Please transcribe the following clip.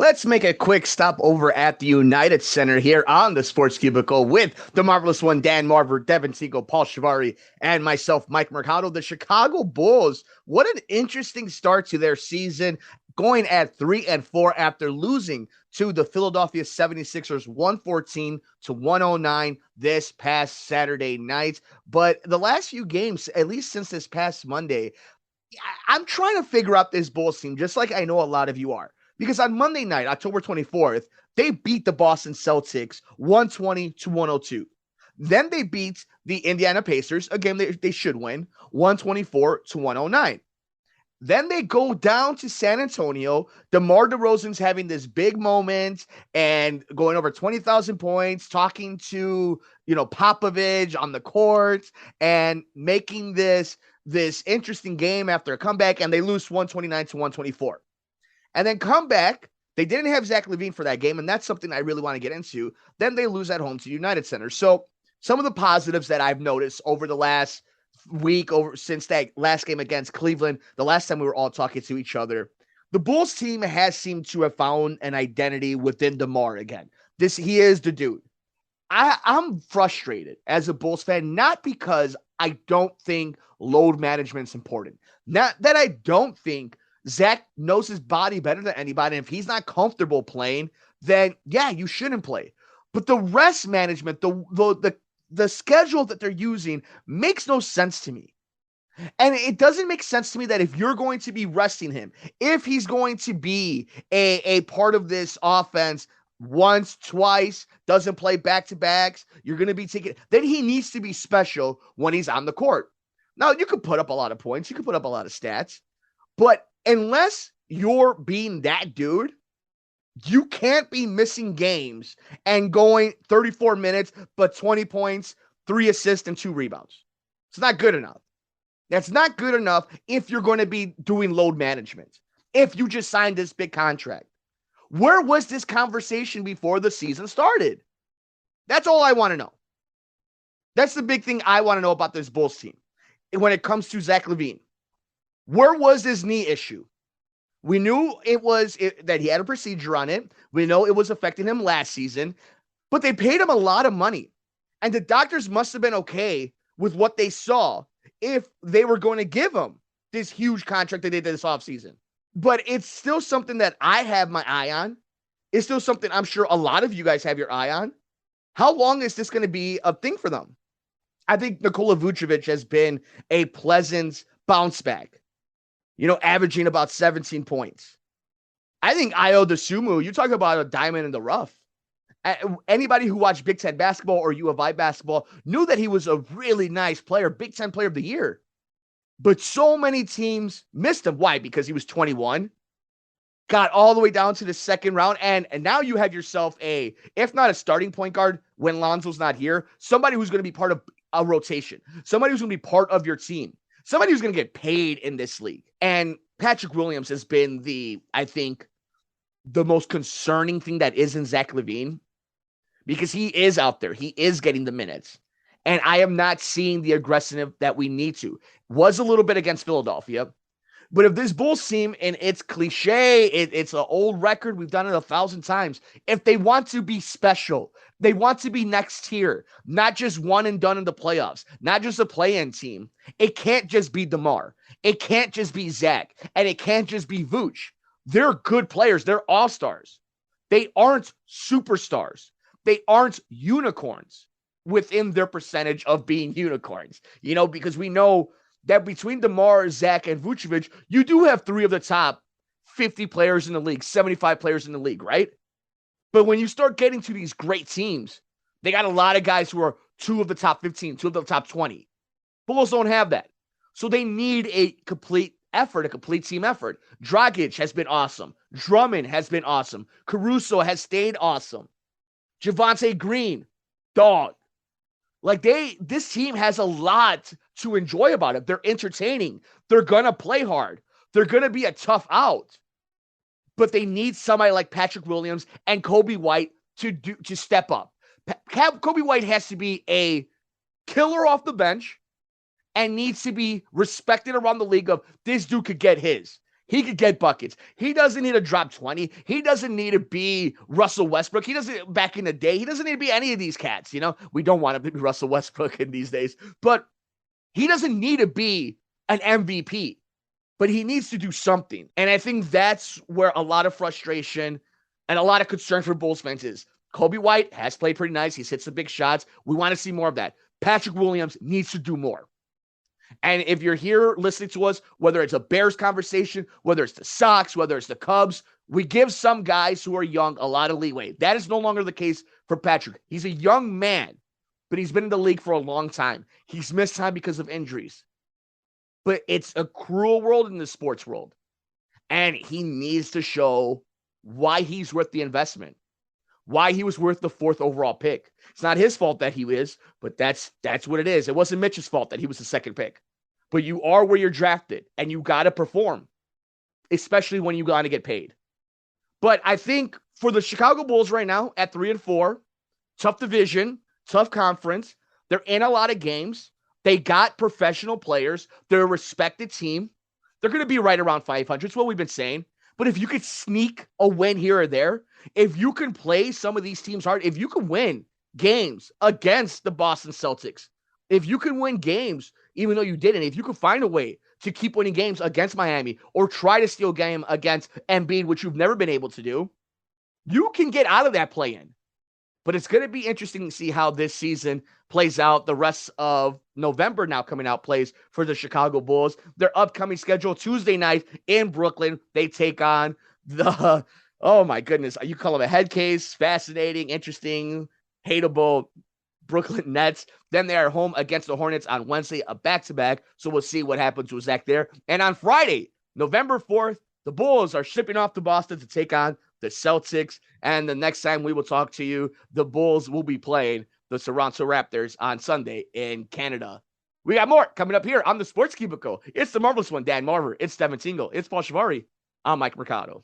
Let's make a quick stop over at the United Center here on the Sports Cubicle with the marvelous one, Dan Marver, Devin Tingle, Paul Chivari, and myself, Mike Mercado. The Chicago Bulls, what an interesting start to their season, going at 3-4 after losing to the Philadelphia 76ers 114 to 109 this past Saturday night. But the last few games, at least since this past Monday, I'm trying to figure out this Bulls team, just like I know a lot of you are. Because on Monday night, October 24th, they beat the Boston Celtics 120 to 102. Then they beat the Indiana Pacers, a game they should win, 124 to 109. Then they go down to San Antonio. DeMar DeRozan's having this big moment and going over 20,000 points, talking to, Popovich on the court and making this interesting game after a comeback, and they lose 129 to 124. And then come back. They didn't have Zach LaVine for that game, and that's something I really want to get into. Then they lose at home to United Center. So some of the positives that I've noticed over the last week, since that last game against Cleveland, the last time we were all talking to each other, the Bulls team has seemed to have found an identity within DeMar again. He is the dude. I'm frustrated as a Bulls fan, not because I don't think load management is important. Not that I don't think Zach knows his body better than anybody. And if he's not comfortable playing, then yeah, you shouldn't play. But the rest management, the schedule that they're using makes no sense to me. And it doesn't make sense to me that if you're going to be resting him, if he's going to be a part of this offense once, twice, doesn't play back-to-backs, you're going to be taking, then he needs to be special when he's on the court. Now, you could put up a lot of points. You could put up a lot of stats. But unless you're being that dude, you can't be missing games and going 34 minutes, but 20 points, 3 assists, and 2 rebounds. It's not good enough. That's not good enough if you're going to be doing load management, if you just signed this big contract. Where was this conversation before the season started? That's all I want to know. That's the big thing I want to know about this Bulls team when it comes to Zach LaVine. Where was his knee issue? We knew that he had a procedure on it. We know it was affecting him last season, but they paid him a lot of money. And the doctors must have been okay with what they saw if they were going to give him this huge contract they did this offseason. But it's still something that I have my eye on. It's still something I'm sure a lot of you guys have your eye on. How long is this going to be a thing for them? I think Nikola Vucevic has been a pleasant bounce back. Averaging about 17 points. I think Ayo Dosunmu, you talk about a diamond in the rough. Anybody who watched Big Ten basketball or U of I basketball knew that he was a really nice player, Big Ten player of the year. But so many teams missed him. Why? Because he was 21, got all the way down to the second round, and now you have yourself if not a starting point guard when Lonzo's not here, somebody who's going to be part of a rotation, somebody who's going to be part of your team. Somebody who's going to get paid in this league. And Patrick Williams has been I think, the most concerning thing that isn't Zach LaVine, because he is out there. He is getting the minutes. And I am not seeing the aggressiveness that we need to. Was a little bit against Philadelphia. But if this Bulls team, and it's cliche, it's an old record, we've done it 1,000 times. If they want to be special, they want to be next tier, not just one and done in the playoffs, not just a play-in team. It can't just be DeMar. It can't just be Zach. And it can't just be Vooch. They're good players. They're all-stars. They aren't superstars. They aren't unicorns within their percentage of being unicorns. Because we know that between DeMar, Zach, and Vucevic, you do have 3 of the top 50 players in the league, 75 players in the league, right? But when you start getting to these great teams, they got a lot of guys who are 2 of the top 15, 2 of the top 20. Bulls don't have that. So they need a complete effort, a complete team effort. Dragic has been awesome. Drummond has been awesome. Caruso has stayed awesome. Javonte Green, dog. This team has a lot to enjoy about it. They're entertaining. They're going to play hard. They're going to be a tough out. But they need somebody like Patrick Williams and Kobe White to step up. Kobe White has to be a killer off the bench and needs to be respected around the league of this dude could get his. He could get buckets. He doesn't need to drop 20. He doesn't need to be Russell Westbrook. He doesn't, back in the day, he doesn't need to be any of these cats. We don't want him to be Russell Westbrook in these days, but he doesn't need to be an MVP, but he needs to do something. And I think that's where a lot of frustration and a lot of concern for Bulls fans is. Kobe White has played pretty nice. He's hit some big shots. We want to see more of that. Patrick Williams needs to do more. And if you're here listening to us, whether it's a Bears conversation, whether it's the Sox, whether it's the Cubs, we give some guys who are young a lot of leeway. That is no longer the case for Patrick. He's a young man, but he's been in the league for a long time. He's missed time because of injuries. But it's a cruel world in the sports world. And he needs to show why he's worth the investment, why he was worth the 4th overall pick. It's not his fault that he is, but that's what it is. It wasn't Mitch's fault that he was the 2nd pick. But you are where you're drafted, and you got to perform, especially when you got to get paid. But I think for the Chicago Bulls right now at 3-4, tough division, tough conference. They're in a lot of games. They got professional players. They're a respected team. They're going to be right around 500. It's what we've been saying. But if you could sneak a win here or there, if you can play some of these teams hard, if you can win games against the Boston Celtics, if you can win games, even though you didn't, if you can find a way to keep winning games against Miami or try to steal a game against Embiid, which you've never been able to do, you can get out of that play-in. But it's going to be interesting to see how this season plays out. The rest of November now coming out plays for the Chicago Bulls. Their upcoming schedule, Tuesday night in Brooklyn, they take on the, oh my goodness, you call them a head case, fascinating, interesting, hateable Brooklyn Nets. Then they are home against the Hornets on Wednesday, a back-to-back. So we'll see what happens with Zach there. And on Friday, November 4th, the Bulls are shipping off to Boston to take on the Celtics. And the next time we will talk to you, the Bulls will be playing the Toronto Raptors on Sunday in Canada. We got more coming up here on the Sports Cubicle. It's the marvelous one, Dan Marver. It's Devin Tingle. It's Paul Chivari. I'm Mike Mercado.